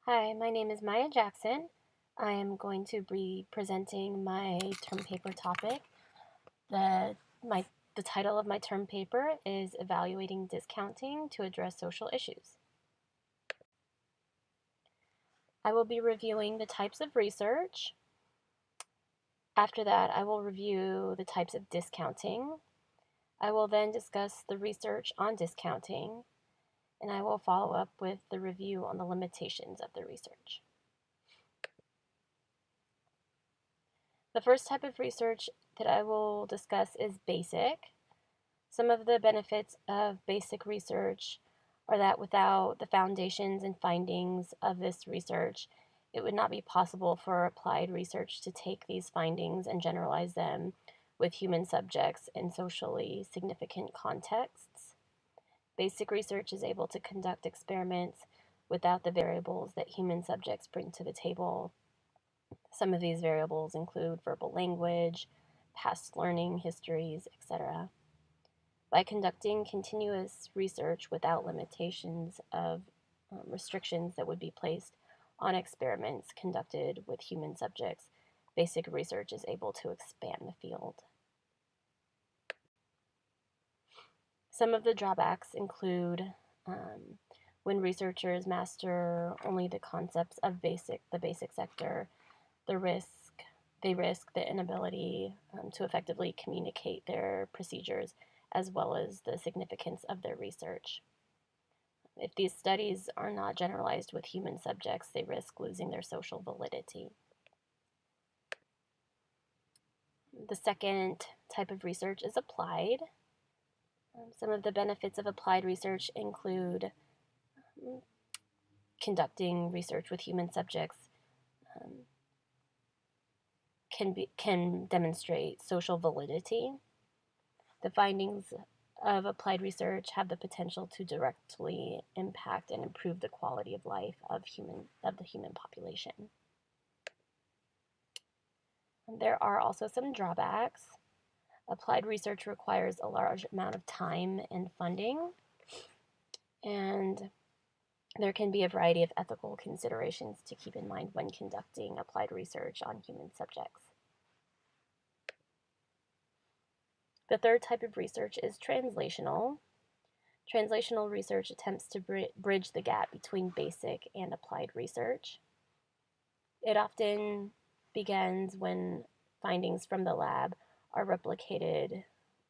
Hi, my name is Maya Jackson. I am going to be presenting my term paper topic. The, my, the title of my term paper is Evaluating Discounting to Address Social Issues. I will be reviewing the types of research. After that, I will review the types of discounting. I will then discuss the research on discounting, and I will follow up with the review on the limitations of the research. The first type of research that I will discuss is basic. Some of the benefits of basic research are that without the foundations and findings of this research, it would not be possible for applied research to take these findings and generalize them with human subjects in socially significant contexts. Basic research is able to conduct experiments without the variables that human subjects bring to the table. Some of these variables include verbal language, past learning histories, etc. By conducting continuous research without limitations of restrictions that would be placed on experiments conducted with human subjects, basic research is able to expand the field. Some of the drawbacks include when researchers master only the concepts of the basic sector, they risk the inability to effectively communicate their procedures as well as the significance of their research. If these studies are not generalized with human subjects, they risk losing their social validity. The second type of research is applied. Some of the benefits of applied research include conducting research with human subjects um, can demonstrate social validity. The findings of applied research have the potential to directly impact and improve the quality of life of the human population. There are also some drawbacks. Applied research requires a large amount of time and funding, and there can be a variety of ethical considerations to keep in mind when conducting applied research on human subjects. The third type of research is translational. Translational research attempts to bridge the gap between basic and applied research. It often begins when findings from the lab are replicated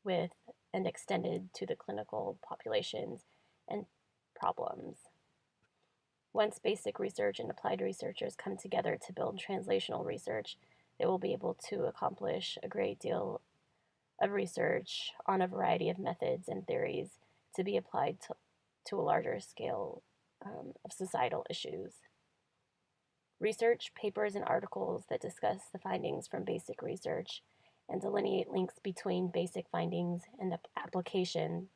with and extended to the clinical populations and problems. Once basic research and applied researchers come together to build translational research, they will be able to accomplish a great deal of research on a variety of methods and theories to be applied to a larger scale of societal issues. Research papers and articles that discuss the findings from basic research and delineate links between basic findings and the application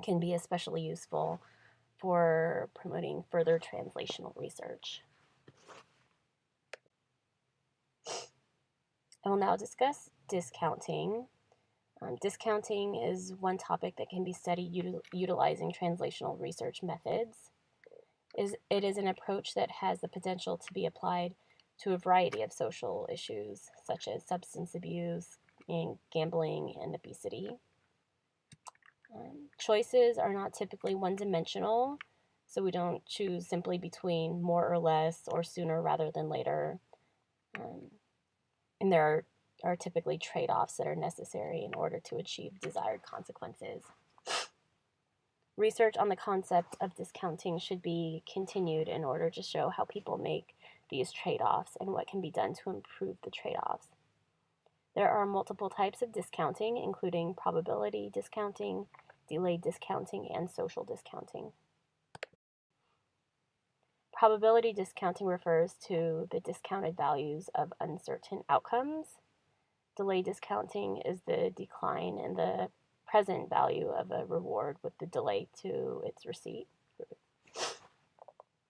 can be especially useful for promoting further translational research. I will now discuss discounting. Discounting is one topic that can be studied utilizing translational research methods. It is an approach that has the potential to be applied to a variety of social issues, such as substance abuse, and gambling, and obesity. Choices are not typically one-dimensional, so we don't choose simply between more or less or sooner rather than later. And there are typically trade-offs that are necessary in order to achieve desired consequences. Research on the concept of discounting should be continued in order to show how people make these trade-offs and what can be done to improve the trade-offs. There are multiple types of discounting, including probability discounting, delayed discounting, and social discounting. Probability discounting refers to the discounted values of uncertain outcomes. Delayed discounting is the decline in the present value of a reward with the delay to its receipt.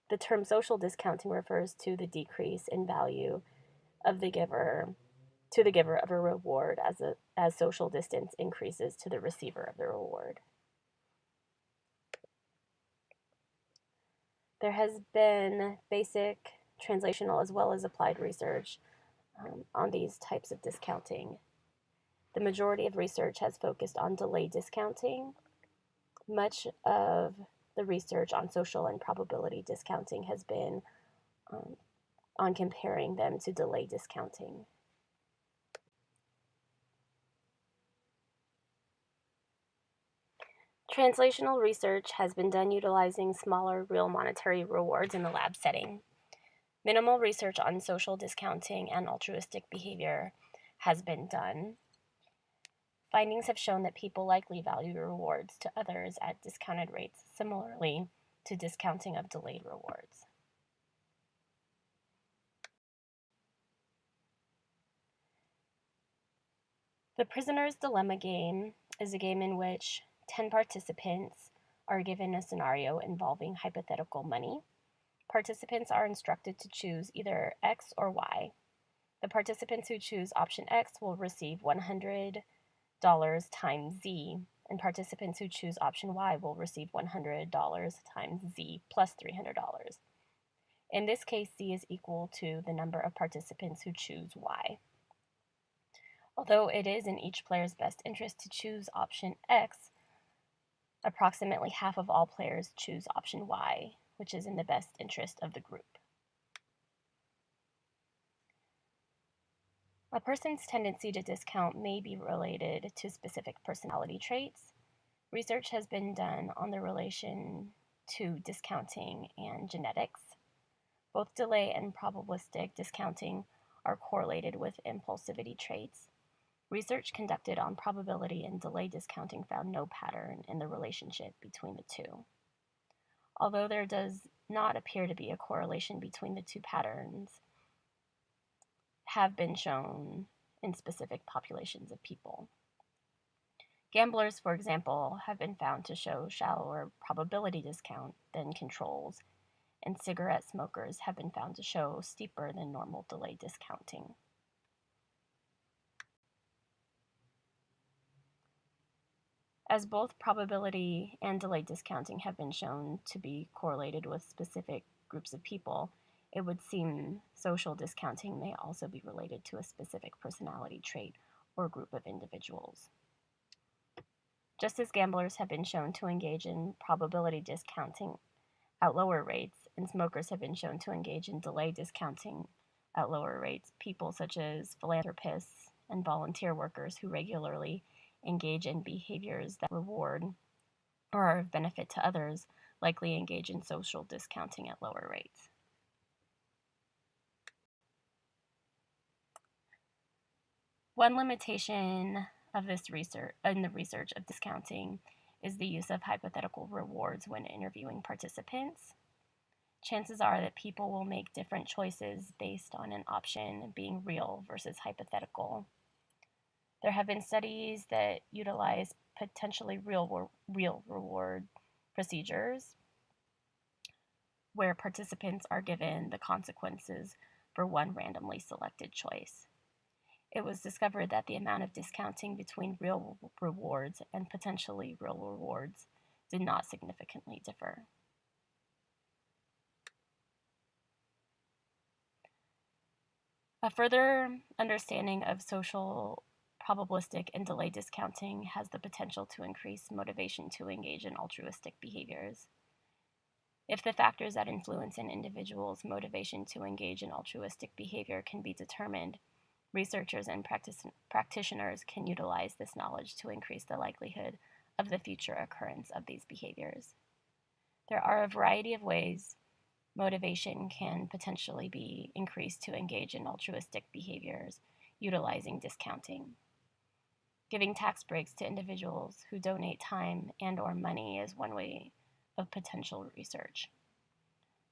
The term social discounting refers to the decrease in value of the giver to the giver of a reward as social distance increases to the receiver of the reward. There has been basic, translational, as well as applied research on these types of discounting. The majority of research has focused on delay discounting. Much of the research on social and probability discounting has been on comparing them to delay discounting. Translational research has been done utilizing smaller real monetary rewards in the lab setting. Minimal research on social discounting and altruistic behavior has been done. Findings have shown that people likely value rewards to others at discounted rates similarly to discounting of delayed rewards. The Prisoner's Dilemma game is a game in which 10 participants are given a scenario involving hypothetical money. Participants are instructed to choose either X or Y. The participants who choose option X will receive $100 times Z, and participants who choose option Y will receive $100 times Z plus $300. In this case, Z is equal to the number of participants who choose Y. Although it is in each player's best interest to choose option X, approximately half of all players choose option Y, which is in the best interest of the group. A person's tendency to discount may be related to specific personality traits. Research has been done on the relation to discounting and genetics. Both delay and probabilistic discounting are correlated with impulsivity traits. Research conducted on probability and delay discounting found no pattern in the relationship between the two. Although there does not appear to be a correlation between the two patterns, have been shown in specific populations of people. Gamblers, for example, have been found to show shallower probability discount than controls, and cigarette smokers have been found to show steeper than normal delay discounting. As both probability and delay discounting have been shown to be correlated with specific groups of people, it would seem social discounting may also be related to a specific personality trait or group of individuals. Just as gamblers have been shown to engage in probability discounting at lower rates, and smokers have been shown to engage in delay discounting at lower rates, people such as philanthropists and volunteer workers who regularly engage in behaviors that reward or are of benefit to others likely engage in social discounting at lower rates. One limitation of this research in the research of discounting is the use of hypothetical rewards when interviewing participants. Chances are that people will make different choices based on an option being real versus hypothetical. There have been studies that utilize potentially real reward procedures where participants are given the consequences for one randomly selected choice. It was discovered that the amount of discounting between real rewards and potentially real rewards did not significantly differ. A further understanding of social probabilistic and delay discounting has the potential to increase motivation to engage in altruistic behaviors. If the factors that influence an individual's motivation to engage in altruistic behavior can be determined, researchers and practitioners can utilize this knowledge to increase the likelihood of the future occurrence of these behaviors. There are a variety of ways motivation can potentially be increased to engage in altruistic behaviors utilizing discounting. Giving tax breaks to individuals who donate time and/or money is one way of potential research.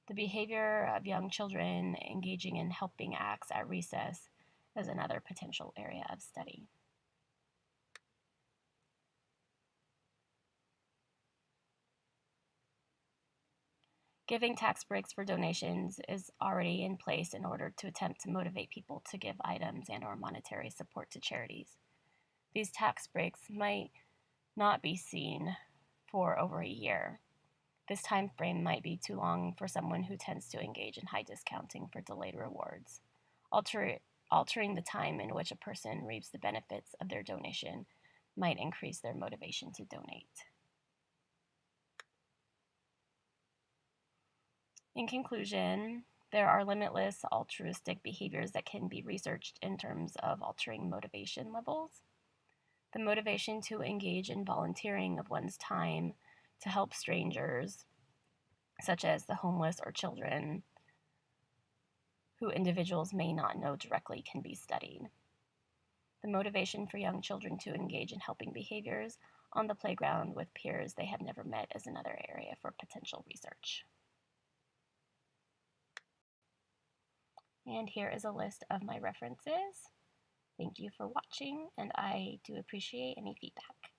The behavior of young children engaging in helping acts at recess is another potential area of study. Giving tax breaks for donations is already in place in order to attempt to motivate people to give items and/or monetary support to charities. These tax breaks might not be seen for over a year. This time frame might be too long for someone who tends to engage in high discounting for delayed rewards. Altering the time in which a person reaps the benefits of their donation might increase their motivation to donate. In conclusion, there are limitless altruistic behaviors that can be researched in terms of altering motivation levels. The motivation to engage in volunteering of one's time to help strangers, such as the homeless or children who individuals may not know directly, can be studied. The motivation for young children to engage in helping behaviors on the playground with peers they have never met is another area for potential research. And here is a list of my references. Thank you for watching, and I do appreciate any feedback.